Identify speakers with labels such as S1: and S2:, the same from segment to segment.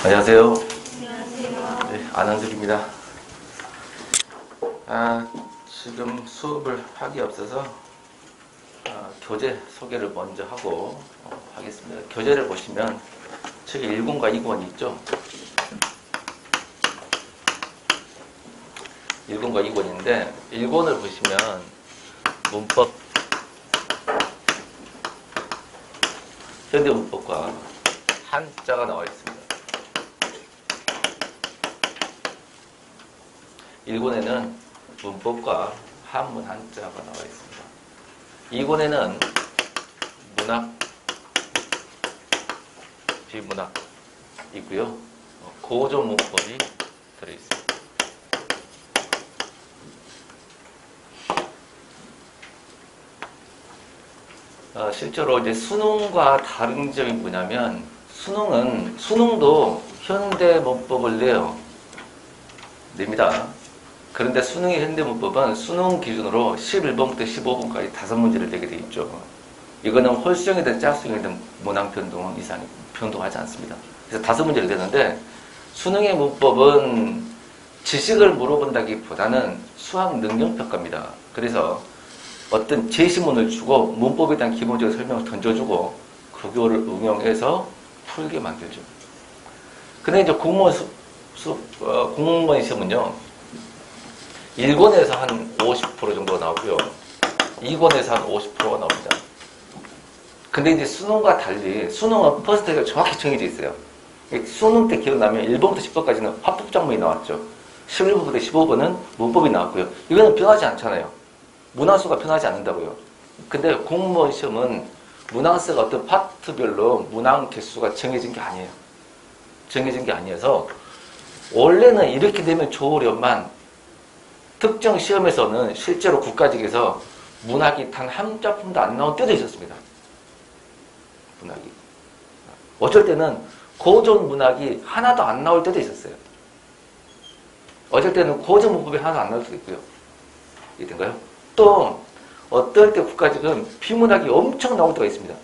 S1: 안녕하세요.
S2: 안녕하세요.
S1: 네, 안한석입니다. 지금 수업을 하기 앞서서 교재 소개를 먼저 하고 하겠습니다. 교재를 보시면 책에 1권과 2권이 있죠. 1권과 2권인데 1권을 보시면 문법, 현대문법과 한자가 나와 있습니다. 1권에는 문법과 한문 한자가 나와 있습니다. 2권에는 문학, 비문학 있고요. 고전 문법이 들어있습니다. 실제로 이제 수능과 다른 점이 뭐냐면 수능도 현대 문법을 냅니다. 그런데 수능의 현대문법은 수능 기준으로 11번부터 15번까지 5문제를 내게 되어 있죠. 이거는 홀수형이든 짝수형이든 문항 변동 이상 변동하지 않습니다. 그래서 5문제를 내는데 수능의 문법은 지식을 물어본다기보다는 수학 능력 평가입니다. 그래서 어떤 제시문을 주고 문법에 대한 기본적인 설명을 던져주고 그거를 응용해서 풀게 만들죠. 근데 이제 공무원 시험은요, 1권에서 한 50% 정도가 나오고요. 2권에서 한 50%가 나옵니다. 근데 이제 수능과 달리 수능은 퍼센트가 정확히 정해져 있어요. 수능 때 기억나면 1번부터 10번까지는 화법작문이 나왔죠. 11번부터 15번은 문법이 나왔고요. 이거는 변하지 않잖아요. 문항수가 변하지 않는다고요. 근데 공무원 시험은 문항수가 어떤 파트별로 문항 개수가 정해진 게 아니에요. 정해진 게 아니어서 원래는 이렇게 되면 좋으련만 특정 시험에서는 실제로 국가직에서 문학이 단 한 작품도 안 나온 때도 있었습니다. 문학이. 어쩔 때는 고전 문학이 하나도 안 나올 때도 있었어요. 어쩔 때는 고전 문법이 하나도 안 나올 때도 있고요. 이해된가요? 또 어떨 때 국가직은 비문학이 엄청 나올 때가 있습니다.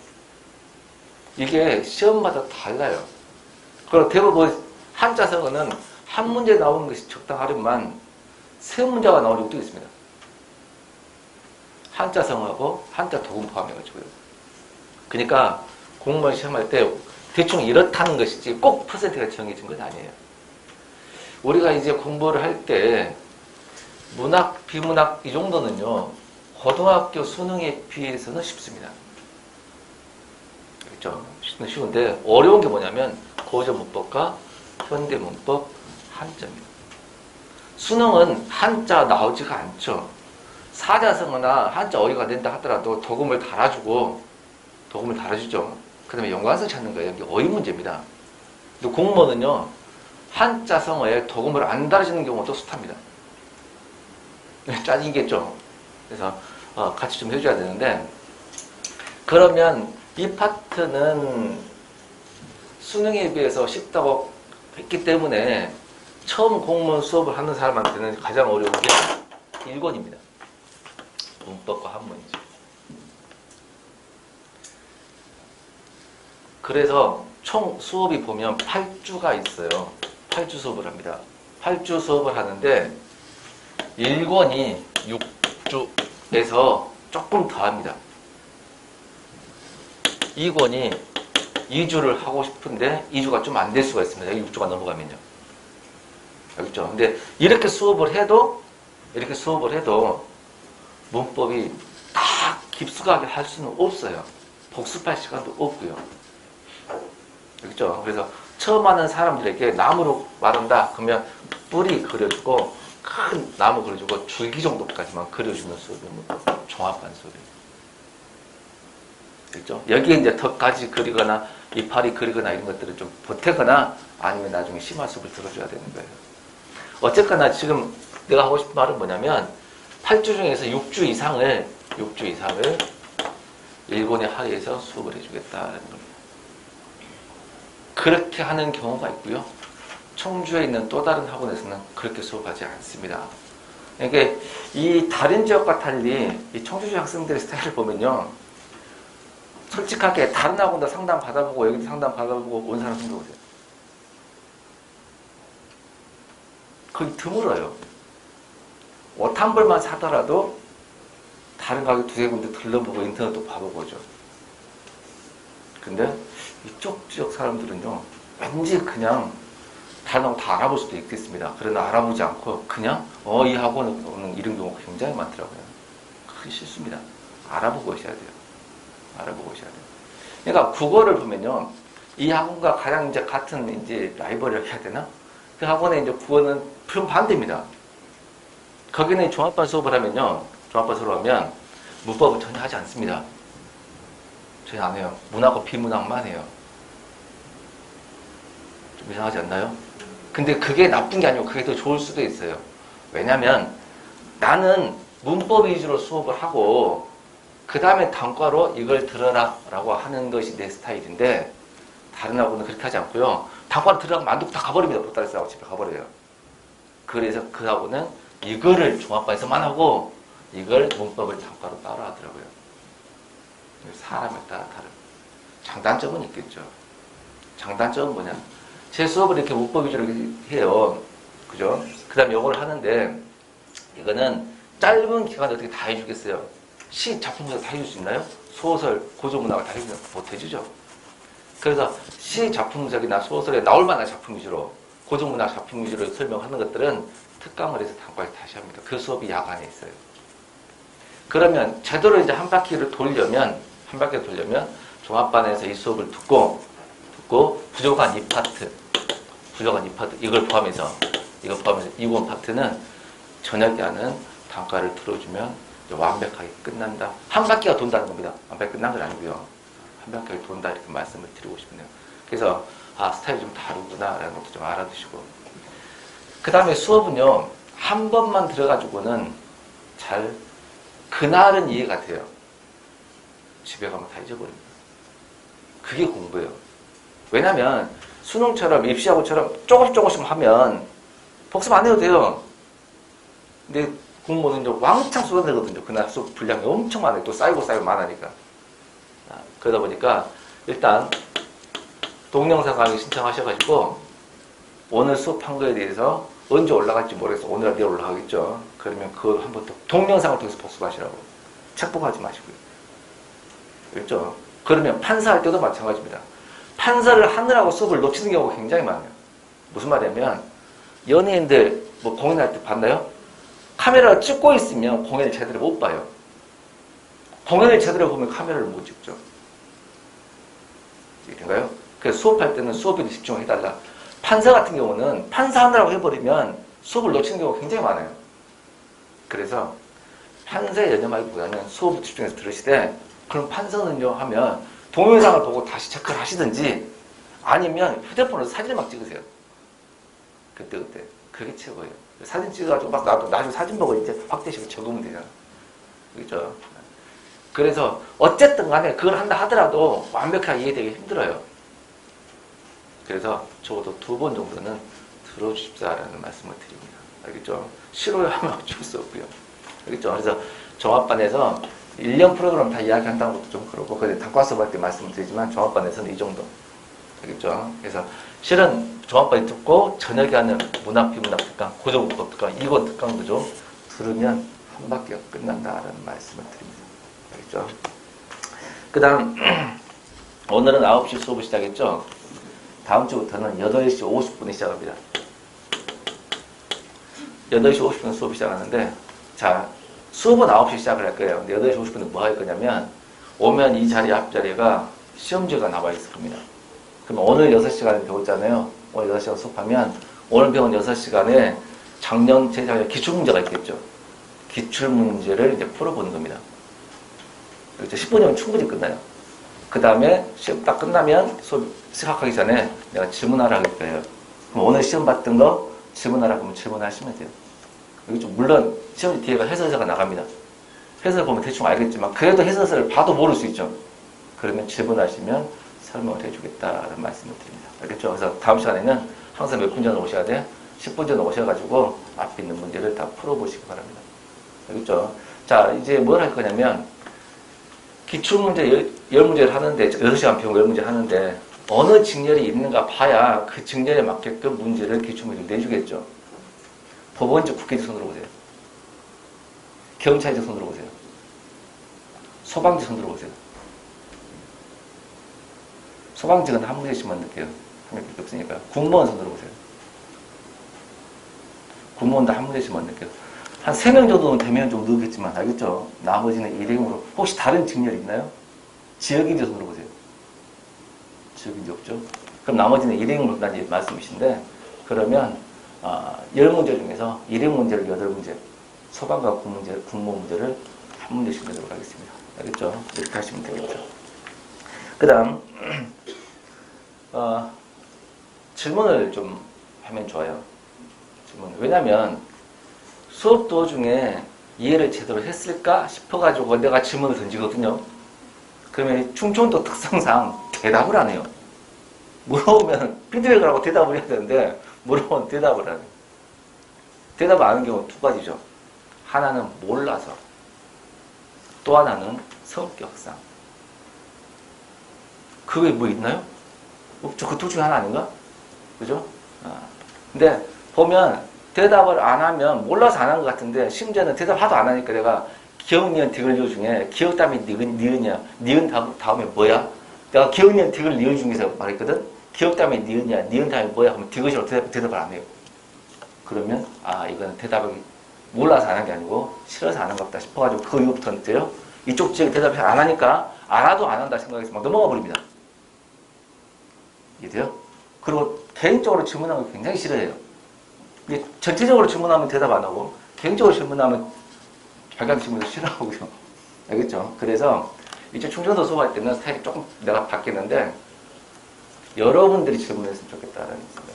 S1: 이게 시험마다 달라요. 그리고 대부분 한자성어는 한 문제 나오는 것이 적당하려면 세 문제가 나오는 경우도 있습니다. 한자성어하고 한자 도금 포함해가지고요. 그러니까 공무원 시험할 때 대충 이렇다는 것이지 꼭 퍼센트가 정해진 건 아니에요. 우리가 이제 공부를 할 때 문학, 비문학 이 정도는요, 고등학교 수능에 비해서는 쉽습니다. 그렇죠? 쉬운데 어려운 게 뭐냐면 고전 문법과 현대 문법 한자입니다. 수능은 한자 나오지가 않죠. 사자성어나 한자 어휘가 된다 하더라도 도금을 달아주죠. 그 다음에 연관성 찾는 거예요. 이게 어휘 문제입니다. 근데 공무원은요, 한자성어에 도금을 안 달아주는 경우도 숱합니다. 짜증이겠죠. 그래서 같이 좀 해줘야 되는데, 그러면 이 파트는 수능에 비해서 쉽다고 했기 때문에 처음 공무원 수업을 하는 사람한테는 가장 어려운 게 1권입니다. 문법과 한문이죠. 그래서 총 수업이 보면 8주가 있어요. 8주 수업을 합니다. 8주 수업을 하는데 1권이 6주에서 조금 더 합니다. 2권이 2주를 하고 싶은데 2주가 좀 안 될 수가 있습니다. 여기 6주가 넘어가면요. 알겠죠? 근데 이렇게 수업을 해도 문법이 다 깊숙하게 할 수는 없어요. 복습할 시간도 없고요. 알겠죠? 그래서 처음 하는 사람들에게 나무로 말한다 그러면 뿌리 그려주고 큰 나무 그려주고 줄기 정도까지만 그려주는 수업이 문법 종합반 수업이에요. 알겠죠? 여기에 이제 턱까지 그리거나 이파리 그리거나 이런 것들을 좀 보태거나 아니면 나중에 심화 수업을 들어줘야 되는 거예요. 어쨌거나 지금 내가 하고 싶은 말은 뭐냐면 8주 중에서 6주 이상을 1권의 하에서 수업을 해주겠다는 겁니다. 그렇게 하는 경우가 있고요. 청주에 있는 또 다른 학원에서는 그렇게 수업하지 않습니다. 그러니까 이 다른 지역과 달리 이 청주 지역 학생들의 스타일을 보면요, 솔직하게 다른 학원도 상담 받아보고 여기도 상담 받아보고 온 사람 손 들어보세요. 거의 드물어요. 옷 한 벌만 사더라도 다른 가게 두세 군데 들러보고 인터넷도 봐보고죠. 근데 이쪽 지역 사람들은요, 왠지 그냥 다른 학원 다 알아볼 수도 있겠습니다. 그러나 알아보지 않고 그냥 이 학원에 오는 이런 경우가 굉장히 많더라고요. 큰 실수입니다. 알아보고 오셔야 돼요. 알아보고 오셔야 돼요. 그러니까 국어를 보면요, 이 학원과 가장 이제 같은 이제 라이벌이라고 해야 되나? 그 학원의 이제 국어는 좀 반대입니다. 거기는 종합반 수업을 하면요, 종합반 수업을 하면 문법을 전혀 하지 않습니다. 전혀 안 해요. 문학과 비문학만 해요. 좀 이상하지 않나요? 근데 그게 나쁜 게 아니고 그게 더 좋을 수도 있어요. 왜냐면 나는 문법 위주로 수업을 하고 그 다음에 단과로 이걸 들어라 라고 하는 것이 내 스타일인데, 다른 학원은 그렇게 하지 않고요. 단과를 들어가면 만두고 다 가버립니다. 보따리싸고 집에 가버려요. 그래서 그 학원은 이거를 종합반에서만 하고 이걸 문법을 단과로 따라 하더라고요. 사람에 따라 다른 장단점은 있겠죠. 장단점은 뭐냐? 제 수업을 이렇게 문법 위주로 해요. 그죠? 그 다음에 영어를 하는데, 이거는 짧은 기간에 어떻게 다 해주겠어요? 시, 작품문학 다 해줄 수 있나요? 소설, 고전문학을 다 해주면 못 해주죠. 그래서 시, 작품문학이나 소설에 나올 만한 작품 위주로, 고전문학 작품 위주로 설명하는 것들은 특강을 해서 단과에 다시 합니다. 그 수업이 야간에 있어요. 그러면 제대로 이제 한 바퀴를 돌려면 종합반에서 이 수업을 듣고 부족한 이 파트, 이걸 포함해서 이번 파트는 저녁에 하는 단과를 들어주면 완벽하게 끝난다. 한 바퀴가 돈다는 겁니다. 완벽히 끝난 건 아니고요. 한 바퀴가 돈다 이렇게 말씀을 드리고 싶네요. 그래서 스타일이 좀 다르구나 라는 것도 좀 알아두시고, 그 다음에 수업은요, 한 번만 들어가지고는 그날은 이해가 돼요. 집에 가면 다 잊어버립니다. 그게 공부예요. 왜냐면 수능처럼 입시하고처럼 조금씩 하면 복습 안 해도 돼요. 근데 공부는 이제 왕창 쏟아내거든요. 그날 수업 분량이 엄청 많아요. 또 쌓이고 많으니까. 그러다 보니까 일단 동영상 강의 신청하셔가지고 오늘 수업한 거에 대해서 언제 올라갈지 모르겠어. 오늘 내일 올라가겠죠. 그러면 그걸 한번 또 동영상을 통해서 복습하시라고. 책 보고 하지 마시고요. 그렇죠? 그러면 판사할 때도 마찬가지입니다. 판사를 하느라고 수업을 놓치는 경우가 굉장히 많아요. 무슨 말이냐면 연예인들 공연할 때 봤나요? 카메라를 찍고 있으면 공연을 제대로 못 봐요. 공연을 제대로 보면 카메라를 못 찍죠. 이해된가요? 그래서 수업할 때는 수업에 집중해달라. 판사 같은 경우는 판사하느라고 해버리면 수업을 놓치는 경우가 굉장히 많아요. 그래서 판사에 연연하기보다는 수업을 집중해서 들으시되, 그럼 판사는요 하면 동영상을 보고 다시 체크를 하시든지 아니면 휴대폰으로 사진을 막 찍으세요. 그때 그게 최고예요. 사진 찍어가지고 막 나중에 사진 보고 이제 확대식으로 적으면 되잖아. 그렇죠? 그래서 어쨌든 간에 그걸 한다 하더라도 완벽하게 이해되기 힘들어요. 그래서 적어도 2번 정도는 들어주십사라는 말씀을 드립니다. 알겠죠? 싫어하면 어쩔 수 없고요. 알겠죠? 그래서 종합반에서 1년 프로그램 다 이야기한다는 것도 좀 그렇고, 그런데 단과 수업할 때 말씀을 드리지만 종합반에서는 이 정도. 알겠죠? 그래서 실은 종합반이 듣고 저녁에 하는 문학, 비문학 특강, 고전문법 특강, 이권 특강도 좀 들으면 한 바퀴가 끝난다라는 말씀을 드립니다. 알겠죠? 그 다음 오늘은 9시 수업을 시작했죠? 다음 주부터는 8시 50분에 시작합니다. 8시 50분에 수업이 시작하는데, 자, 수업은 9시 시작을 할 거예요. 근데 8시 50분에 뭐 할 거냐면, 오면 이 자리 앞자리가 시험지가 나와 있을 겁니다. 그럼 오늘 6시간에 배웠잖아요. 오늘 6시간 수업하면 오늘 배운 6시간에 작년 제작에 기출문제가 있겠죠. 기출문제를 이제 풀어보는 겁니다. 그렇죠. 10분이면 충분히 끝나요. 그 다음에 시험 딱 끝나면 수업 시작하기 전에 내가 질문하라 할 거예요. 그럼 오늘 시험 봤던 거 질문하라 그러면 질문하시면 돼요. 그렇죠. 물론 시험 뒤에가 해설서가 나갑니다. 해설 보면 대충 알겠지만 그래도 해설서를 봐도 모를 수 있죠. 그러면 질문하시면 설명을 해주겠다는 말씀을 드립니다. 알겠죠? 그래서 다음 시간에는 항상 몇 분 전에 오셔야 돼? 10분 전에 오셔가지고 앞에 있는 문제를 다 풀어보시기 바랍니다. 알겠죠? 자, 이제 뭘 할 거냐면 기출문제 10문제를 하는데 6시간 배우고 10문제 하는데 어느 직렬이 있는가 봐야 그 직렬에 맞게끔 문제를 기출문제를 내주겠죠. 법원직, 국회직 손 들어보세요. 경찰직 손 들어보세요. 소방직 손 들어보세요. 소방직은 한 문제씩만 넣을게요. 한 명밖에 없으니까. 공무원 손 들어보세요. 공무원도 한 문제씩만 넣을게요. 한 3명 정도는 되면 좀 넣겠지만, 알겠죠? 나머지는 일행으로. 혹시 다른 직렬 있나요? 지역인지 손 들어보세요. 지역인지 없죠? 그럼 나머지는 일행으로 난 말씀이신데, 그러면 10문제 중에서 일행 문제를 8문제, 소방과 공무원 문제를 한 문제씩 내도록 하겠습니다. 알겠죠? 이렇게 하시면 되겠죠. 그 다음 질문을 좀 하면 좋아요. 질문. 왜냐면 수업 도중에 이해를 제대로 했을까 싶어가지고 내가 질문을 던지거든요. 그러면 충청도 특성상 대답을 안 해요. 물어보면 피드백을 하고 대답을 해야 되는데 물어보면 대답을 안 해요. 대답을 안 하는 경우는 두 가지죠. 하나는 몰라서, 또 하나는 성격상. 그게 뭐 있나요? 없죠. 그 둘 중에 하나 아닌가? 그죠? 근데 보면 대답을 안 하면 몰라서 안 한 것 같은데, 심지어는 대답 하도 안 하니까 내가 기억, 니은, 디귿, 리을 중에 기억 다음에 니은이야. 니은 다음에 뭐야? 내가 기억, 니은, 디귿, 리을 중에서 말했거든? 기억 다음에 니은이야. 니은 다음에 뭐야? 하면 디귿으로 대답을 안 해요. 그러면 이거는 대답을 몰라서 안 한 게 아니고 싫어서 안 한 것 같다 싶어가지고 그 이후부터는 어때요? 이쪽 지역에 대답을 안 하니까 알아도 안 한다 생각해서 막 넘어가 버립니다. 이해돼요? 그리고 개인적으로 질문하는 거 굉장히 싫어해요. 근데 전체적으로 질문하면 대답 안 하고 개인적으로 질문하면 자기한테 질문을 싫어하고요. 알겠죠? 그래서 이제 충청도 수업할 때는 스타일이 조금 내가 바뀌었는데 여러분들이 질문했으면 좋겠다라는 생각.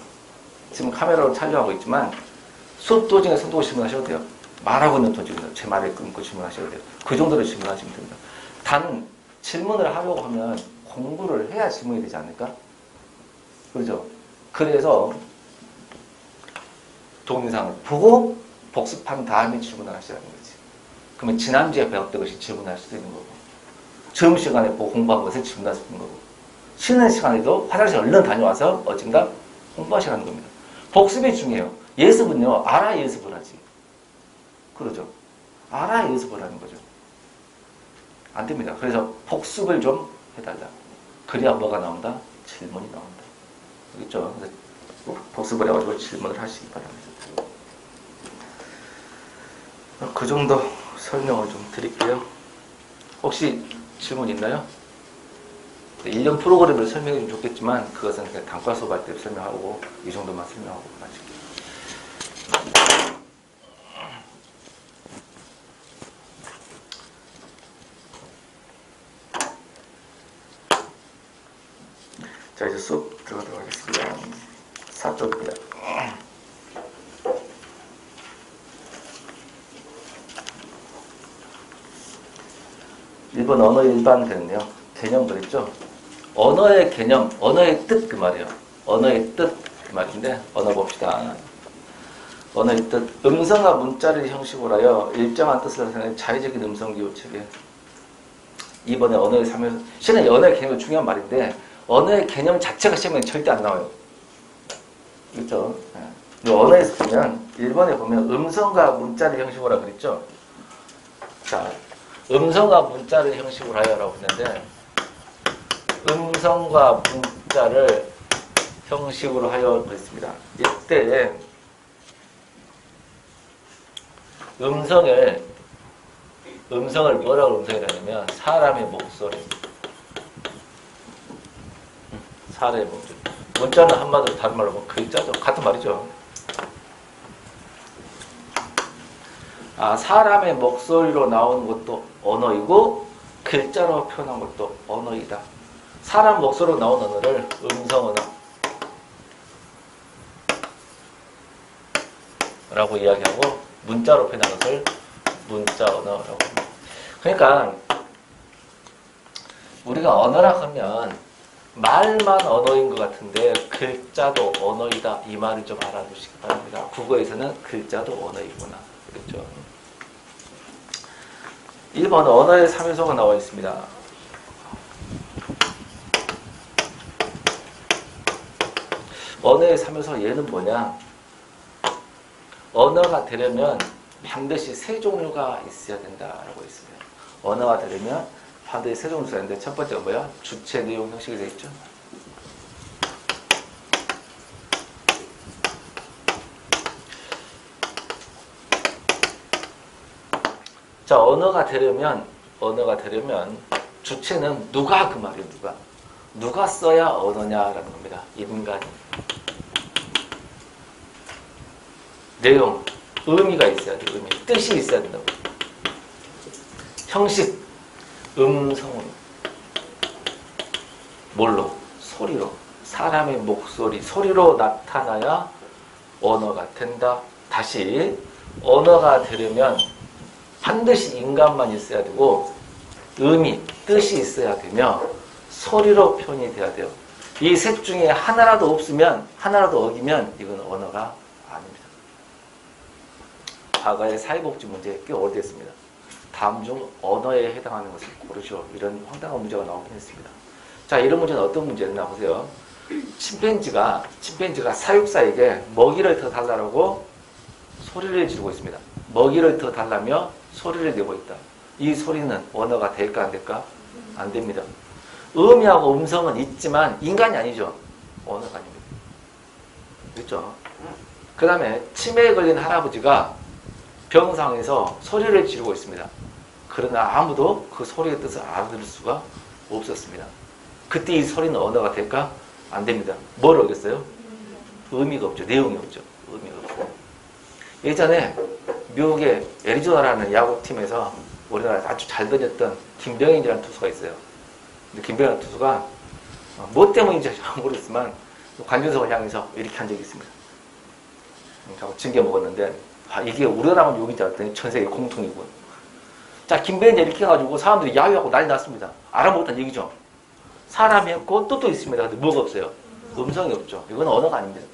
S1: 지금 카메라로 촬영하고 있지만 수업 도중에 손 들고 질문하셔도 돼요. 말하고 있는 도중에 제 말을 끊고 질문하셔도 돼요. 그 정도로 질문하시면 됩니다. 단 질문을 하려고 하면 공부를 해야 질문이 되지 않을까? 그렇죠? 그래서 동영상을 보고 복습한 다음에 질문을 하시라는 거지. 그러면 지난주에 배웠던 것이 질문할 수도 있는 거고, 점심 시간에 보고 공부한 것을 질문할 수 있는 거고, 쉬는 시간에도 화장실 얼른 다녀와서 어딘가 공부하시라는 겁니다. 복습이 중요해요. 예습은요, 알아 예습을 하지. 그러죠? 알아 예습을 하는 거죠. 안 됩니다. 그래서 복습을 좀 해달라. 그래야 뭐가 나온다? 질문이 나온다. 알겠죠? 그래서 복습을 해가지고 질문을 하시기 바랍니다. 그 정도 설명을 좀 드릴게요. 혹시 질문 있나요? 1년 프로그램을 설명해 주면 좋겠지만 그것은 그냥 단과 수업할 때 설명하고 이 정도만 설명하고 마칠게요. 자, 이제 수업 들어가도록 하겠습니다. 4쪽입니다. 1번 언어 일반되는데요. 개념 그랬죠? 언어의 개념, 언어의 뜻 그 말이에요. 언어의 뜻 그 말인데 언어 봅시다. 언어의 뜻. 음성과 문자를 형식으로 하여 일정한 뜻을 나타내는 자의적인 음성 기호 체계. 이번에 언어의 3에서 실은 언어의 개념이 중요한 말인데 언어의 개념 자체가 시험에 절대 안 나와요. 그렇죠? 언어에서 보면 1번에 보면 음성과 문자를 형식으로 하라 그랬죠? 자, 음성과 문자를 형식으로 하여라고 했는데 음성과 문자를 형식으로 하여 그랬습니다. 이때 음성을 뭐라고 음성이라 하냐면 사람의 목소리, 사람의 목소리. 문자는 한마디로 다른 말로 글자죠. 같은 말이죠. 사람의 목소리로 나오는 것도 언어이고 글자로 표현한 것도 언어이다. 사람 목소리로 나온 언어를 음성 언어 라고 이야기하고 문자로 표현한 것을 문자 언어라고 합니다. 그러니까 우리가 언어라 하면 말만 언어인 것 같은데 글자도 언어이다. 이 말을 좀 알아두시기 바랍니다. 국어에서는 글자도 언어이구나. 그렇죠? 1번 언어의 3요소가 나와 있습니다. 언어의 3요소 얘는 뭐냐? 언어가 되려면 반드시 세 종류가 있어야 된다라고 있습니다. 언어가 되려면 반드시 세 종류가 있는데 첫 번째가 뭐야? 주체, 내용, 형식이 되어 있죠. 자, 언어가 되려면 주체는 누가 그 말이에요. 누가 써야 언어냐라는 겁니다. 인간이. 내용, 의미가 있어야 돼요. 의미, 뜻이 있어야 된다고. 형식, 음성으로. 뭘로? 소리로. 사람의 목소리, 소리로 나타나야 언어가 된다. 다시, 언어가 되려면 반드시 인간만 있어야 되고 의미, 뜻이 있어야 되며 소리로 표현이 돼야 돼요. 이 셋 중에 하나라도 없으면, 하나라도 어기면 이건 언어가 아닙니다. 과거의 사회복지 문제 꽤 오래됐습니다. 다음 중 언어에 해당하는 것을 고르시오. 이런 황당한 문제가 나오긴 했습니다. 자, 이런 문제는 어떤 문제였나 보세요. 침팬지가 사육사에게 먹이를 더 달라고 소리를 지르고 있습니다. 먹이를 더 달라며 소리를 내고 있다. 이 소리는 언어가 될까 안 될까? 안 됩니다. 음이하고 음성은 있지만 인간이 아니죠. 언어가 아닙니다. 그렇죠? 그 다음에 치매에 걸린 할아버지가 병상에서 소리를 지르고 있습니다. 그러나 아무도 그 소리의 뜻을 알아들을 수가 없었습니다. 그때 이 소리는 언어가 될까? 안 됩니다. 뭘 어겼어요? 의미가 없죠. 내용이 없죠. 의미가 없어요. 예전에 미국의 애리조나라는 야구팀에서 우리나라에 아주 잘 던졌던 김병인이라는 투수가 있어요. 근데 김병인 투수가 뭐 때문인지 잘 모르겠지만 관중석을 향해서 이렇게 한 적이 있습니다. 징계 먹었는데 이게 우리나라만 욕인 줄 알았더니 전 세계 공통이고. 자, 김병인이 이렇게 해가지고 사람들이 야유하고 난리 났습니다. 알아먹었다는 얘기죠. 사람이 있고 뜻도 있습니다. 근데 뭐가 없어요? 음성이 없죠. 이건 언어가 아닙니다.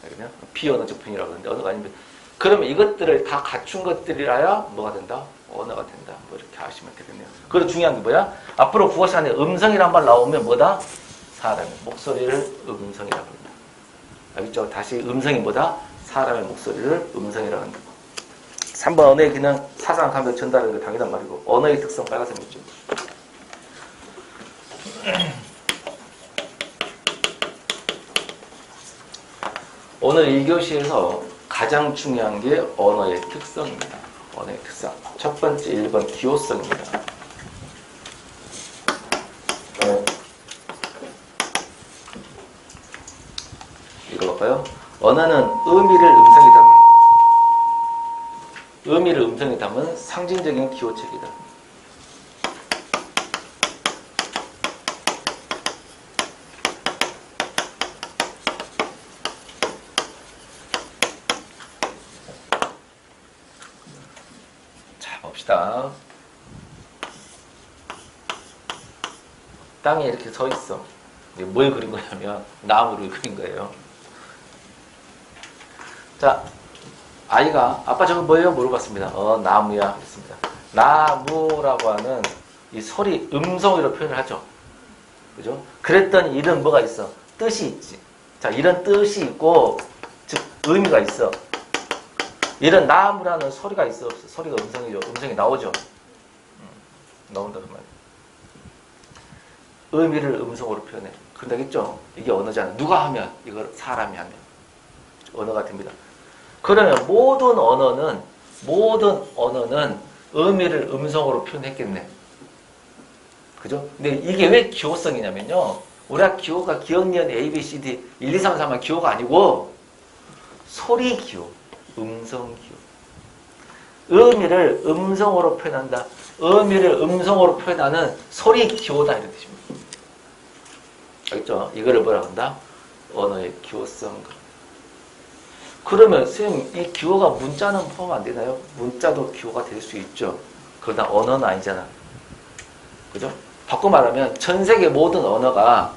S1: 그러면 비언어적 표현이라고 하는데 언어가 아닙니다. 그러면 이것들을 다 갖춘 것들이라야 뭐가 된다? 언어가 된다. 뭐 이렇게 아시면 되겠네요. 그리고 중요한 게 뭐야? 앞으로 국어 시간에 음성이란 말 나오면 뭐다? 사람의 목소리를 음성이라고 합니다. 알겠죠? 다시 음성이 뭐다? 사람의 목소리를 음성이라고 합니다. 3번 언어의 기능, 사상, 감정 전달하는 게 당연한 말이고 언어의 특성 빨간색 있죠. 오늘 1교시에서 가장 중요한 게 언어의 특성입니다. 언어의 특성. 첫 번째 1번 기호성입니다. 읽어볼까요? 언어는 의미를 음성에 담은 상징적인 기호책이다. 자, 봅시다. 땅에 이렇게 서 있어. 뭘 그린 거냐면 나무를 그린 거예요. 자, 아이가 아빠 저거 뭐예요? 물어봤습니다. 나무야 했습니다. 나무라고 하는 이 소리 음성으로 표현을 하죠. 그죠? 그랬더니 이런 뭐가 있어? 뜻이 있지. 자, 이런 뜻이 있고 즉 의미가 있어. 이런 나무라는 소리가 있어 없어? 소리가 음성이죠. 음성이 나오죠. 나온다 그 말이에요. 의미를 음성으로 표현해. 그런다겠죠? 이게 언어잖아. 누가 하면 이걸 사람이 하면 언어가 됩니다. 그러면 모든 언어는 의미를 음성으로 표현했겠네. 그죠? 근데 이게 왜 기호성이냐면요. 우리가 기호가 기억, 니은, A, B, C, D 1, 2, 3, 4만 기호가 아니고 소리 기호, 음성 기호. 의미를 음성으로 표현한다. 의미를 음성으로 표현하는 소리 기호다 이런 뜻입니다. 알겠죠? 이거를 뭐라 한다? 언어의 기호성. 그러면 선생님 이 기호가 문자는 포함 안 되나요? 문자도 기호가 될 수 있죠. 그러나 언어는 아니잖아. 그죠? 바꿔 말하면 전 세계 모든 언어가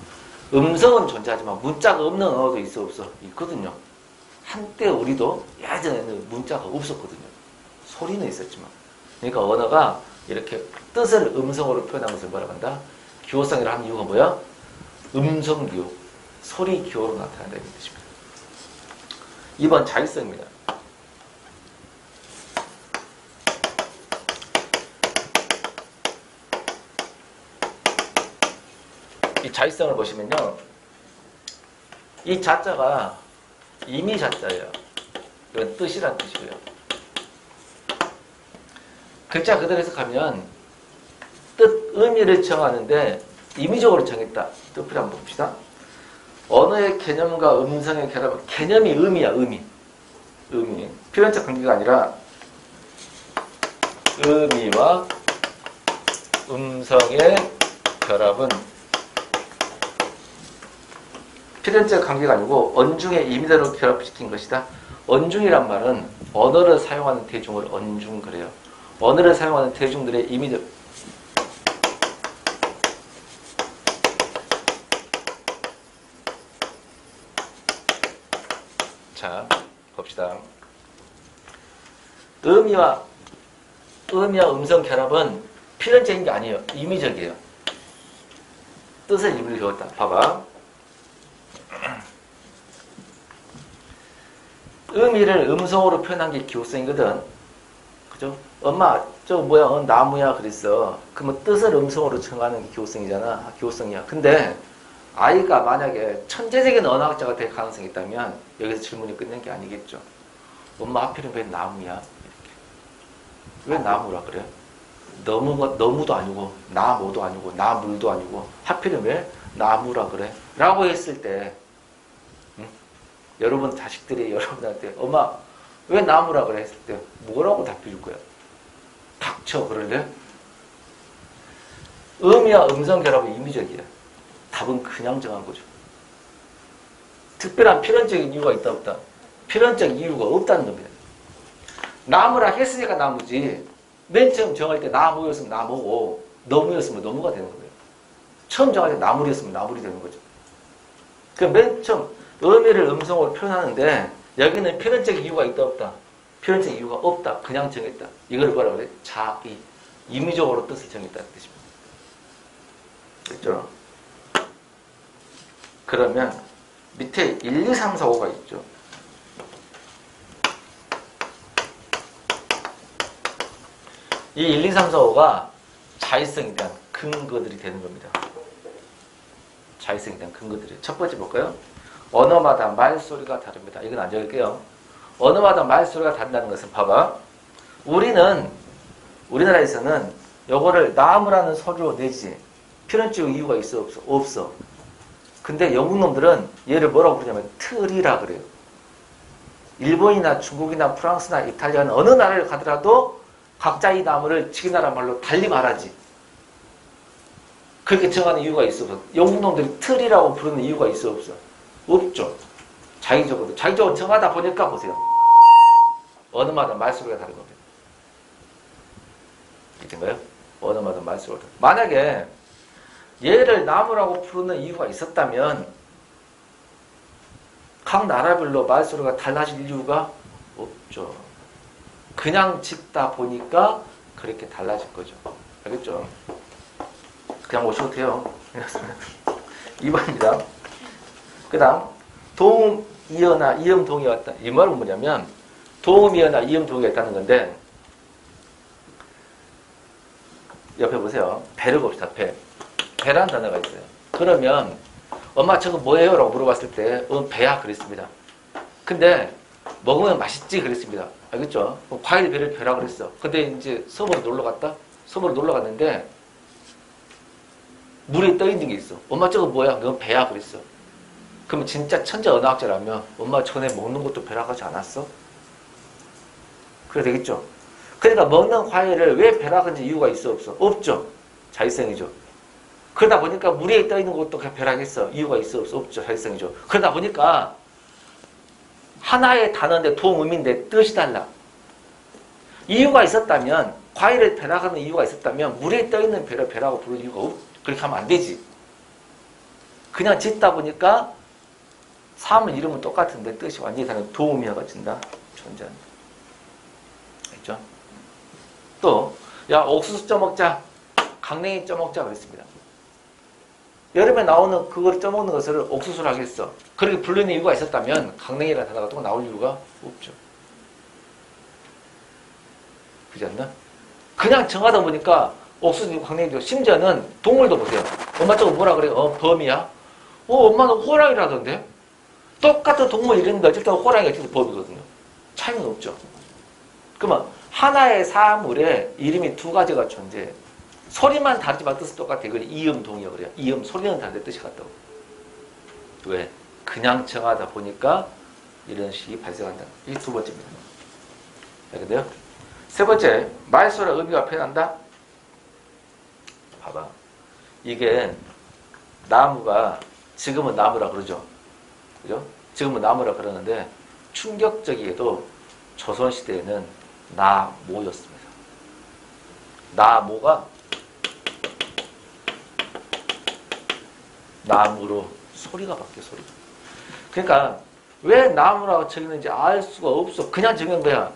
S1: 음성은 존재하지만 문자가 없는 언어도 있어 없어? 있거든요. 한때 우리도 예전에는 문자가 없었거든요. 소리는 있었지만. 그러니까 언어가 이렇게 뜻을 음성으로 표현한 것을 뭐라고 한다? 기호성이라 하는 이유가 뭐야? 음성 기호, 소리 기호로 나타난다는 뜻입니다. 2번 자의성입니다. 이 자의성을 보시면요. 이 자자가 임의 자자예요. 이건 뜻이란 뜻이고요. 글자 그대로 해석하면 뜻, 의미를 정하는데 임의적으로 정했다. 뜻풀이 한번 봅시다. 언어의 개념과 음성의 결합. 개념이 의미야, 의미. 의미. 필연적 관계가 아니라 의미와 음성의 결합은 필연적 관계가 아니고 언중의 임의대로 결합시킨 것이다. 언중이란 말은 언어를 사용하는 대중을 언중 그래요. 언어를 사용하는 대중들의 임의대로 자, 봅시다. 의미와 음성 결합은 필연적인 게 아니에요. 임의적이에요. 뜻을 임의로 배웠다. 봐봐. 의미를 음성으로 표현한 게 기호성이거든. 그죠? 엄마, 저 뭐야, 나무야 그랬어. 그러면 뜻을 음성으로 정하는 게 기호성이잖아. 기호성이야. 근데 아이가 만약에 천재적인 언어학자가 될 가능성이 있다면 여기서 질문이 끝낸 게 아니겠죠. 엄마 하필이면 왜 나무야? 이렇게. 왜 나무라 그래? 너무도 아니고 나무도 아니고 나물도 아니고 하필이면 왜 나무라 그래? 라고 했을 때 여러분 자식들이 여러분한테 엄마 왜 나무라 그래? 했을 때 뭐라고 답해줄 거야? 닥쳐 그럴래? 의미와 음성 결합은 임의적이야. 답은 그냥 정한 거죠. 특별한 필연적인 이유가 있다 없다? 필연적 이유가 없다는 겁니다. 나무라 했으니까 나무지. 맨 처음 정할 때 나무였으면 나무고 너무였으면 너무가 되는 거예요. 처음 정할 때 나물이었으면 나물이 되는 거죠. 그 맨 처음 의미를 음성으로 표현하는데 여기는 필연적 이유가 있다 없다? 필연적 이유가 없다. 그냥 정했다. 이걸 뭐라고 그래? 자의. 임의적으로 뜻을 정했다는 뜻입니다. 됐죠? 그러면 밑에 1, 2, 3, 4, 5가 있죠. 이 1, 2, 3, 4, 5가 자의성에 대한 근거들이 되는 겁니다. 자의성에 대한 근거들이. 첫 번째 볼까요? 언어마다 말소리가 다릅니다. 이건 안 적을게요. 언어마다 말소리가 다른다는 것은 봐봐. 우리나라에서는 요거를 나무라는 소리로 내지. 필연적 이유가 있어 없어? 없어. 근데 영국 놈들은 얘를 뭐라고 부르냐면 틀이라 그래요. 일본이나 중국이나 프랑스나 이탈리아는 어느 나라를 가더라도 각자 이 나무를 지기 나라 말로 달리 말하지. 그렇게 정하는 이유가 있어 없어? 영국 놈들이 틀이라고 부르는 이유가 있어 없어? 없죠. 자의적으로 정하다 보니까 보세요. 언어마다 말소리가 다른 겁니다. 이해된가요? 언어마다 말소리가 다른. 만약에 얘를 나무라고 부르는 이유가 있었다면 각 나라별로 말소리가 달라질 이유가 없죠. 그냥 짓다 보니까 그렇게 달라질 거죠. 알겠죠? 그냥 오셔도 돼요. 2번입니다. 그 다음 도움, 이어나 이음, 동이 왔다. 이 말은 뭐냐면 도움, 이어나 이음, 동이 있다는 건데 옆에 보세요. 배를 봅시다. 배라는 단어가 있어요. 그러면 엄마 저거 뭐예요? 라고 물어봤을 때 배야 그랬습니다. 근데 먹으면 맛있지 그랬습니다. 알겠죠? 과일 배를 배라 그랬어. 근데 이제 섬으로 놀러 갔다? 섬으로 놀러 갔는데 물에 떠 있는 게 있어. 엄마 저거 뭐야? 그건 배야 그랬어. 그러면 진짜 천재 언어학자라면 엄마 전에 먹는 것도 배라고 하지 않았어? 그래 되겠죠? 그러니까 먹는 과일을 왜 배라고 하는지 이유가 있어 없어? 없죠. 자의성이죠. 그러다 보니까 물에 떠 있는 것도 그냥 배라겠어. 이유가 있어 없어? 없죠. 자의성이죠. 그러다 보니까 하나의 단어인데 동음인데 뜻이 달라. 이유가 있었다면 과일을 배라고 하는 이유가 있었다면 물에 떠 있는 배를 배라고 부르는 이유가 없. 그렇게 하면 안 되지. 그냥 짓다 보니까 사물 이름은 똑같은데 뜻이 완전히 다른 도우미가 갖춘다. 존재한다. 알죠? 또, 야, 옥수수 쪄먹자. 강냉이 쪄먹자. 그랬습니다. 여름에 나오는 그걸 쪄먹는 것을 옥수수로 하겠어. 그렇게 불리는 이유가 있었다면 강냉이라는 단어가 또 나올 이유가 없죠. 그렇지 않나? 그냥 정하다 보니까 옥수수, 강냉이도 심지어는 동물도 보세요. 엄마 저거 뭐라 그래? 범이야? 엄마는 호랑이라던데? 똑같은 동물 이름인데 어쨌든 호랑이가 어쨌든 범이거든요. 차이는 없죠. 그러면 하나의 사물에 이름이 두 가지가 존재해요. 소리만 다르지만 뜻은 똑같아요. 이걸 이음동이라고 그래요. 이음, 소리는 다른데 뜻이 같다고. 왜? 그냥 정하다 보니까 이런 식이 발생한다. 이게 두 번째입니다. 알겠나요? 세 번째, 말소라 의미가 표현한다. 봐봐. 이게 나무가 지금은 나무라 그러죠. 그죠? 지금은 나무라 그러는데 충격적이게도 조선시대에는 나모였습니다. 나모가 나무로 소리가 바뀌어, 소리가. 그러니까 왜 나무라고 적였는지 알 수가 없어. 그냥 적은 거야.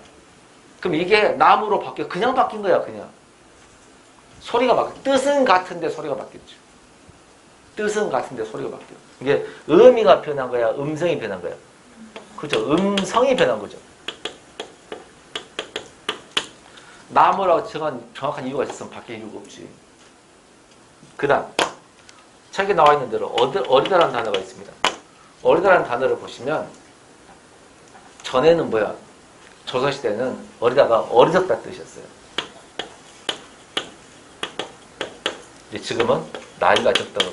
S1: 그럼 이게 나무로 바뀌어. 그냥 바뀐 거야, 그냥. 소리가 바뀌어. 뜻은 같은데 소리가 바뀌었죠. 뜻은 같은데 소리가 바뀌어. 이게 의미가 변한 거야, 음성이 변한 거야. 그렇죠. 음성이 변한 거죠. 나무라고 정한 정확한 이유가 있었으면 바뀔 이유가 없지. 그 다음 책에 나와 있는 대로 어리다라는 단어가 있습니다. 어리다라는 단어를 보시면 전에는 뭐야? 조선시대는 어리다가 어리석다 뜻이었어요. 근데 지금은 나이가 적다고.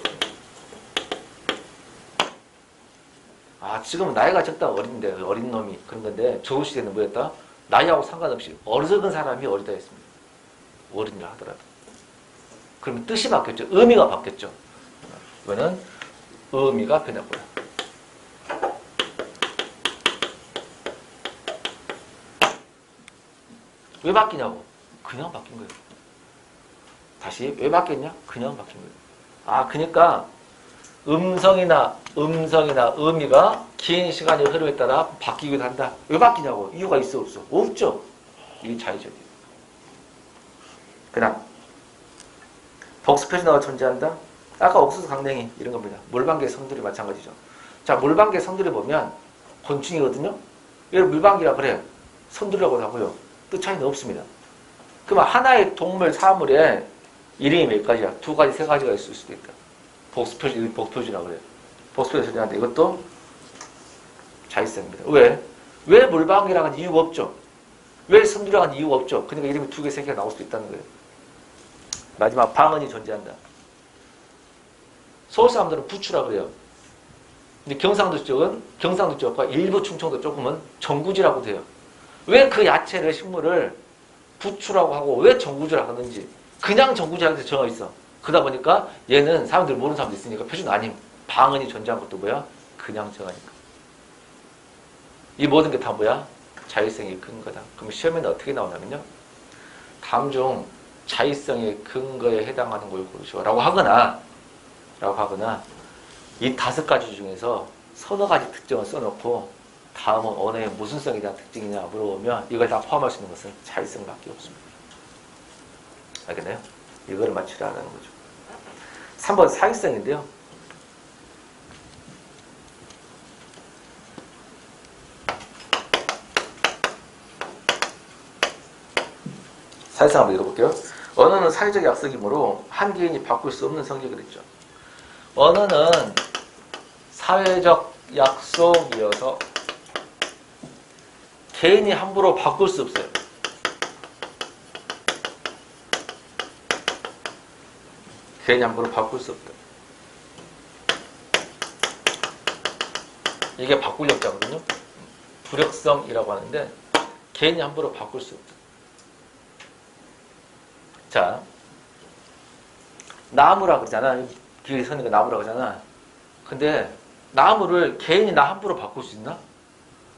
S1: 지금은 나이가 적다 어린데 어린 놈이 그런 건데 조선시대는 뭐였다? 나이하고 상관없이 어리석은 사람이 어리다 했습니다. 어린이라 하더라도. 그러면 뜻이 바뀌었죠. 의미가 바뀌었죠. 이거는 의미가 변했고요. 왜 바뀌냐고? 그냥 바뀐 거예요. 다시 왜 바뀌었냐? 그냥 바뀐 거예요. 그러니까 음성이나 의미가 긴 시간의 흐름에 따라 바뀌기도 한다. 왜 바뀌냐고? 이유가 있어 없어? 없죠. 이게 자의적이에요. 그 다음 복수표준어가 존재한다. 아까 옥수수, 강냉이 이런 겁니다. 물방개, 성들이 마찬가지죠. 자, 물방개, 성들이 보면 곤충이거든요. 얘를 물방개라 그래요. 성들이라고 하고요. 뜻 차이는 없습니다. 그러면 하나의 동물, 사물에 이름이 몇 가지야? 두 가지, 세 가지가 있을 수도 있다. 복수표준이라고 그래요. 복수표준이 존재하는데 이것도 자의성입니다. 왜? 왜 물방개라고 하는 이유가 없죠. 왜 성들이라고 하는 이유가 없죠. 그러니까 이름이 두 개, 세 개가 나올 수도 있다는 거예요. 마지막 방언이 존재한다. 서울 사람들은 부추라고 그래요. 근데 경상도 쪽과 일부 충청도 조금은 정구지라고 돼요. 왜 그 야채를, 식물을 부추라고 하고 왜 정구지라고 하는지 그냥 정구지라고 정해 있어. 그러다 보니까 얘는 사람들이 모르는 사람도 있으니까 표준 아님. 방언이 존재한 것도 뭐야? 그냥 정하니까. 이 모든 게 다 뭐야? 자의성의 근거다. 그럼 시험에는 어떻게 나오냐면요. 다음 중 자의성의 근거에 해당하는 걸 고르시오. 라고 하거나 이 5가지 중에서 서너 가지 특징을 써놓고 다음은 언어의 무슨 성에 대한 특징이냐 물어보면 이걸 다 포함할 수 있는 것은 자의성밖에 없습니다. 알겠나요? 이거를 맞추라는 거죠. 3번 사기성인데요. 사회성 한번 읽어볼게요. 언어는 사회적 약속이므로 한 개인이 바꿀 수 없는 성격을 했죠. 언어는 사회적 약속이어서 개인이 함부로 바꿀 수 없어요. 개인이 함부로 바꿀 수 없다. 이게 바꿀력자거든요. 불역성이라고 하는데 개인이 함부로 바꿀 수 없다. 자, 나무라 그러잖아. 길에 서는 거 나무라 그러잖아. 근데 나무를 개인이 나 함부로 바꿀 수 있나?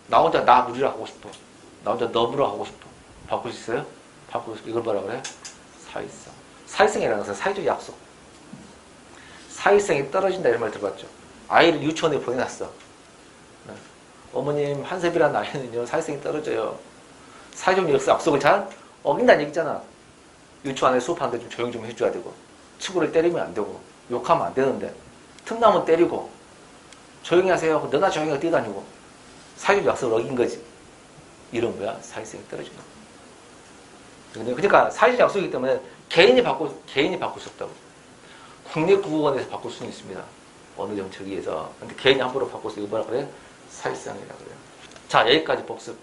S1: 나 혼자 나무리라 하고 싶어. 나 혼자 너무라 하고 싶어. 바꿀 수 있어요? 바꿀 수 있어. 이걸 뭐라 그래? 사회성. 사회성이라는 것은 사회적 약속. 사회성이 떨어진다 이런 말 들어봤죠. 아이를 유치원에 보내놨어. 어머님 한셉이라는 아이는요 사회성이 떨어져요. 사회적 약속을 잘 어긴다는 얘기잖아. 유치원에 수업하는데 좀 조용 좀 해줘야 되고 친구를 때리면 안 되고 욕하면 안 되는데 틈나면 때리고 조용히 하세요 하고 너나 조용히 하고 뛰어다니고 사회적 약속을 어긴 거지. 이런 거야. 사회성이 떨어지는 거야. 그러니까 사회적 약속이기 때문에 개인이 바꿀 수 없다고. 국립국어원에서 바꿀 수는 있습니다. 어느 정책에 의해서. 근데 개인이 함부로 바꿀 수 있는 뭐라 그래? 사회성이라고 그래요. 자, 여기까지 복습.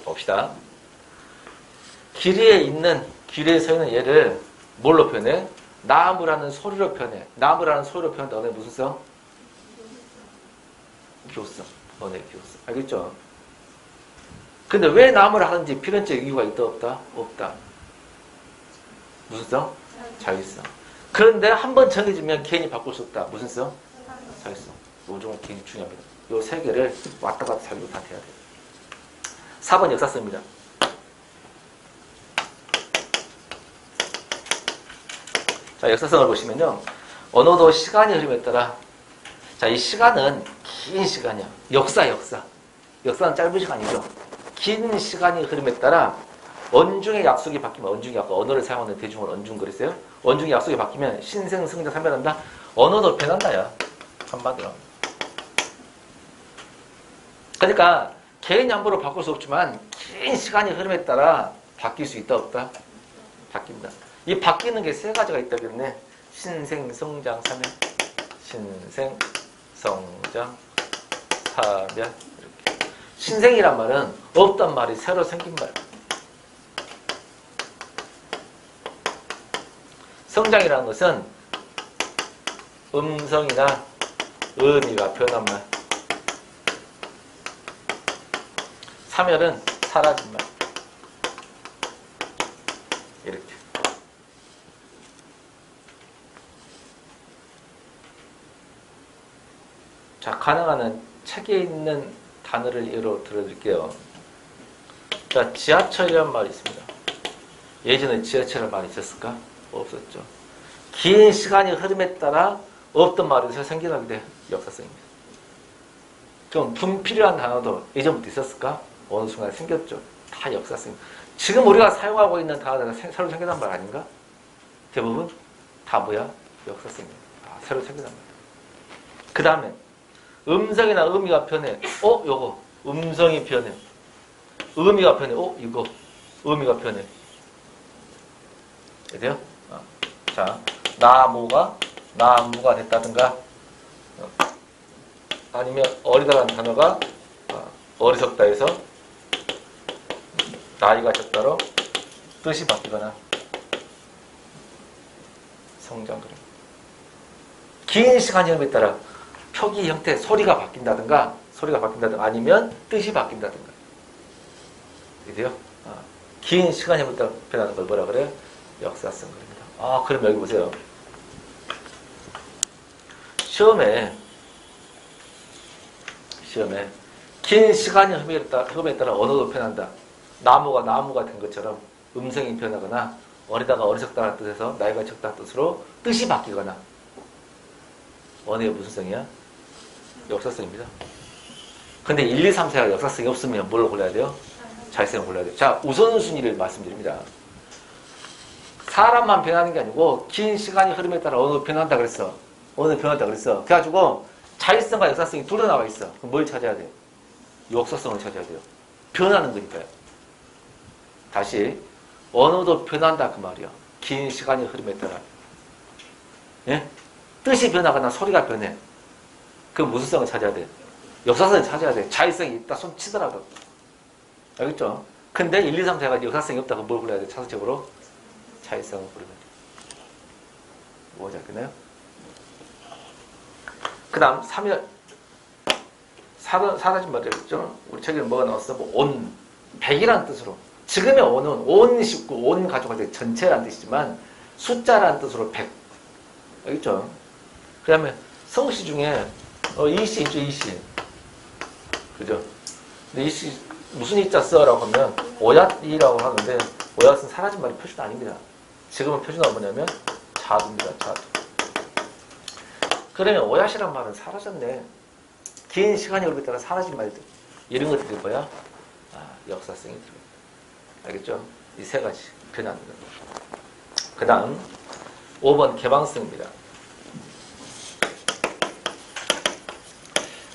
S1: 봅시다. 길이에 서 있는 얘를 뭘로 표현해? 나무라는 소리로 표현해. 나무라는 소리로 표현한다. 너네 무슨 성? 교성. 너네 교성. 알겠죠? 근데 왜 나무를 하는지 필연적 이유가 있다 없다? 없다. 무슨 성? 자율성. 그런데 한번 정해지면 개인이 바꿀 수 없다. 무슨 성? 자율성. 요즘은 굉장히 중요합니다. 요 세 개를 왔다 갔다 자기로 다 돼야 돼요. 4번 역사성입니다. 자, 역사성을 보시면요. 언어도 시간의 흐름에 따라 자, 이 시간은 긴 시간이야. 역사. 역사는 짧은 시간이죠. 긴 시간의 흐름에 따라 언중의 약속이 바뀌면 언중의 약속, 언어를 사용하는 대중을 언중 그랬어요. 언중의 약속이 바뀌면 신생, 성장, 산별한다. 언어도 변한다야. 한마디로. 그러니까 개인이 함부로 바꿀 수 없지만 긴 시간의 흐름에 따라 바뀔 수 있다 없다? 바뀝니다. 이 바뀌는 게 세 가지가 있다겠네. 신생, 성장, 사멸. 신생, 성장, 사멸. 이렇게. 신생이란 말은 없던 말이 새로 생긴 말. 성장이라는 것은 음성이나 의미가 변한 말. 사멸은 사라진 말. 이렇게. 자, 가능한 한 책에 있는 단어를 예로 들어드릴게요. 자, 지하철이라는 말이 있습니다. 예전에 지하철이라는 말이 있었을까? 없었죠. 긴 시간의 흐름에 따라 없던 말이 생겨나게 돼. 역사성입니다. 그럼 분필이라는 단어도 예전부터 있었을까? 어느 순간 생겼죠. 다 역사성. 지금 우리가 사용하고 있는 단어가 새로 생겨난 말 아닌가? 대부분 다 뭐야? 역사성입니다. 새로 생겨난 말. 그 다음에 음성이나 의미가 변해. 요거 음성이 변해. 의미가 변해. 이거 의미가 변해. 돼요? 자, 나무가 됐다든가, 아니면 어리다라는 단어가 어리석다 해서 나이가 적다로 뜻이 바뀌거나 성장 그림. 긴 시간이 흐름에 따라 표기 형태, 소리가 바뀐다든가 아니면 뜻이 바뀐다든가. 이래요? 긴 시간이 흐름에 따라 변하는 걸 뭐라 그래요? 역사성 그립니다. 그럼 여기 보세요. 시험에 긴 시간이 흐름에 따라 언어도 변한다. 나무가 된 것처럼 음성이 변하거나 어리다가 어리석다는 뜻에서 나이가 적다는 뜻으로 뜻이 바뀌거나. 언어의 무슨 성이야? 역사성입니다. 근데 1, 2, 3, 4가 역사성이 없으면 뭘 골라야 돼요? 자율성을 골라야 돼요. 자, 우선순위를 말씀드립니다. 사람만 변하는 게 아니고 긴 시간이 흐름에 따라 언어도 변한다 그랬어. 그래가지고 자율성과 역사성이 둘 다 나와 있어. 그럼 뭘 찾아야 돼요? 역사성을 찾아야 돼요. 변하는 거니까요. 다시 언어도 변한다 그 말이야. 긴 시간의 흐름에 따라. 예? 뜻이 변하거나 소리가 변해. 그럼 무슨 성을 찾아야 돼? 역사성을 찾아야 돼. 자율성이 있다 손 치더라도. 알겠죠? 근데 1, 2, 3, 4가 역사성이 없다고 뭘 불러야 돼? 차선적으로 자율성을 부르면 돼. 뭐가 잡겠나요? 그 다음 3열 사라진 말이었죠. 우리 책에는 뭐가 나왔어? 온, 100이라는 뜻으로. 지금의 온 식구, 온 가족할 때 전체라는 뜻이지만 숫자라는 뜻으로 100. 알겠죠? 그 다음에 성씨 중에 이씨 있죠, 이씨. 그죠? 근데 이씨 무슨 이자 써라고 하면 오얏이라고 하는데 오얏은 사라진 말이 표준 아닙니다. 지금은 표준어가 뭐냐면 자두입니다. 자두. 그러면 오얏이란 말은 사라졌네. 긴 시간이 흐름에 따라 사라진 말들. 이런 것들이 뭐야? 역사성이 들어요. 알겠죠? 이 세 가지 변화입니다. 그 다음 5번 개방성입니다.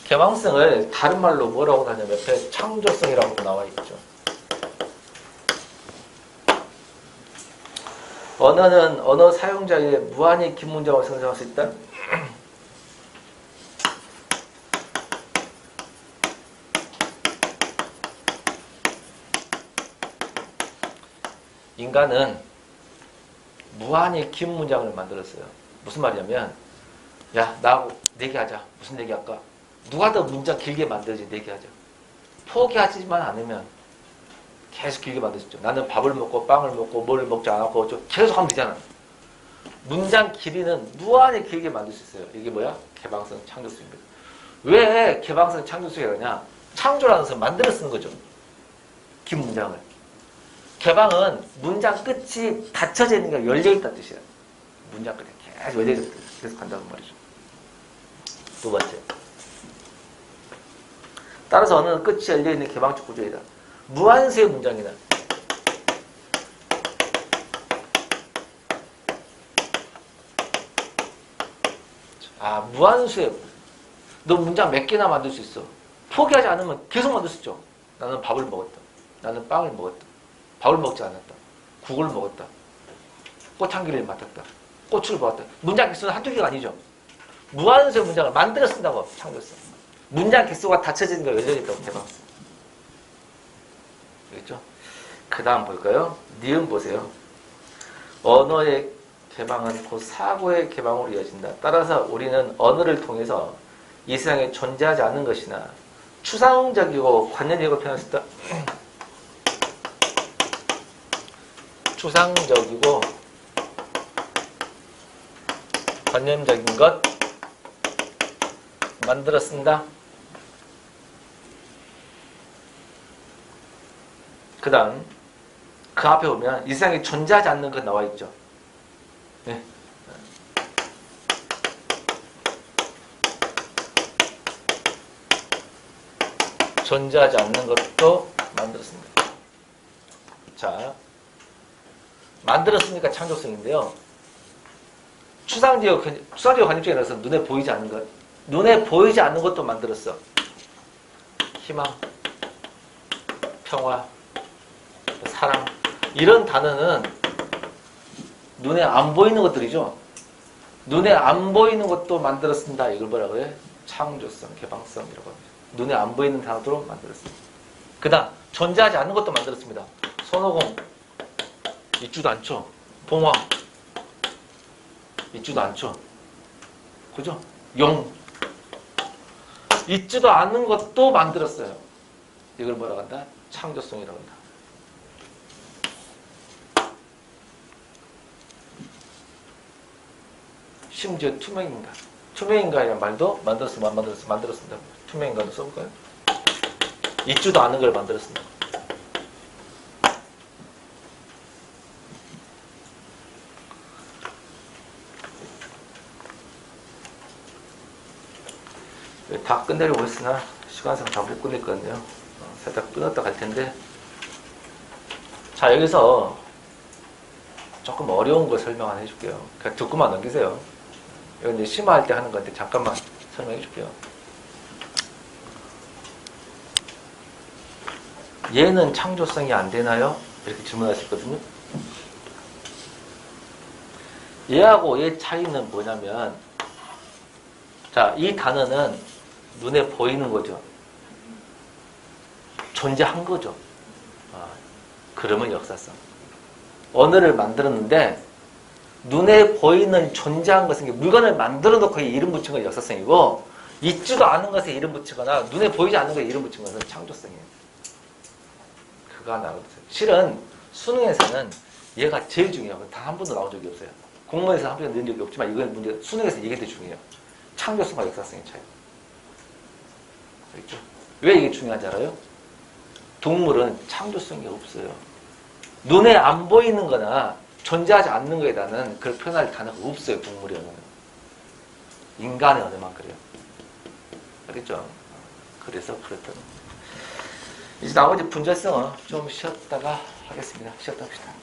S1: 개방성을 다른 말로 뭐라고 하냐면 옆에 창조성이라고 나와 있죠. 언어는 언어 사용자의 무한히 긴 문장을 생성할 수 있다. 인간은 무한히 긴 문장을 만들었어요. 무슨 말이냐면, 야, 나하고 내기하자. 무슨 내기할까? 누가 더 문장 길게 만들지 내기하자. 포기하지만 않으면 계속 길게 만들 수 있죠. 나는 밥을 먹고 빵을 먹고 뭘 먹지 않았고 계속 하면 되잖아. 문장 길이는 무한히 길게 만들 수 있어요. 이게 뭐야? 개방성 창조성입니다. 왜 개방성 창조성이 그러냐? 창조라는 것은 만들어 쓰는 거죠. 긴 문장을. 개방은 문장 끝이 닫혀져 있는 게 열려있다는 뜻이에요. 문장 끝에 계속 열려있다. 계속 간다는 말이죠. 두 번째. 따라서 언어는 끝이 열려있는 개방적 구조이다. 무한수의 문장이다. 무한수의. 너 문장 몇 개나 만들 수 있어. 포기하지 않으면 계속 만들 수 있죠. 나는 밥을 먹었다. 나는 빵을 먹었다. 밥을 먹지 않았다. 국을 먹었다. 꽃향기를 맡았다. 꽃을 보았다. 문장 개수는 한두 개가 아니죠. 무한수의 문장을 만들어 쓴다고 창조했어. 문장 개수가 닫혀지는 걸 열려있다고 개방했어. 알겠죠? 그 다음 볼까요? 니은 보세요. 언어의 개방은 곧 사고의 개방으로 이어진다. 따라서 우리는 언어를 통해서 이 세상에 존재하지 않는 것이나 추상적이고 관념적으로 표현할 수 있다. 추상적이고 관념적인 것 만들어 쓴다. 그 다음 그 앞에 보면 이 세상에 존재하지 않는 것 나와 있죠. 네. 존재하지 않는 것도 만들었습니다. 자, 만들었으니까 창조성인데요. 추상적 관념적인 것은 눈에 보이지 않는 것. 눈에 보이지 않는 것도 만들었어. 희망, 평화, 사랑. 이런 단어는 눈에 안 보이는 것들이죠. 눈에 안 보이는 것도 만들어 쓴다. 이걸 뭐라고 해? 창조성, 개방성이라고 합니다. 눈에 안 보이는 단어로 만들었습니다. 그 다음 존재하지 않는 것도 만들었습니다. 손오공 있지도 않죠. 봉황 있지도 않죠. 그죠? 용 있지도 않는 것도 만들었어요. 이걸 뭐라고 한다? 창조성이라고 한다. 심지어 투명인간. 투명인간이라는 말도 만들었습니다. 투명인간도 써볼까요? 있지도 않은 걸 만들었습니다. 다 끝내려고 했으나 시간상 다 못 끝낼 거네요. 살짝 끊었다 갈 텐데. 자, 여기서 조금 어려운 거 설명 안 해줄게요. 그냥 듣고만 넘기세요. 이건 이제 심화할 때 하는 건데 잠깐만 설명해 줄게요. 얘는 창조성이 안 되나요? 이렇게 질문하셨거든요. 얘하고 얘 차이는 뭐냐면, 자, 이 단어는 눈에 보이는 거죠. 존재한 거죠. 그러면 역사성. 언어를 만들었는데 눈에 보이는 존재한 것은 물건을 만들어 놓고 이름 붙인 건 역사성이고, 있지도 않은 것에 이름 붙이거나 눈에 보이지 않는 것에 이름 붙인 것은 창조성이에요. 그거 하나. 실은 수능에서는 얘가 제일 중요해요. 단 한 번도 나온 적이 없어요. 공무원에서 한 번도 낸 적이 없지만 이건 문제, 수능에서 이게 더 중요해요. 창조성과 역사성의 차이. 알겠죠? 왜 이게 중요한지 알아요? 동물은 창조성이 없어요. 눈에 안 보이는 거나 존재하지 않는 거에 대한 그걸 표현할 단어가 없어요. 동물의 언어는. 인간의 언어만 그래요. 알겠죠? 그래서 그렇다는 거예요. 이제 나머지 분절성은 좀 쉬었다가 하겠습니다. 쉬었다 합시다.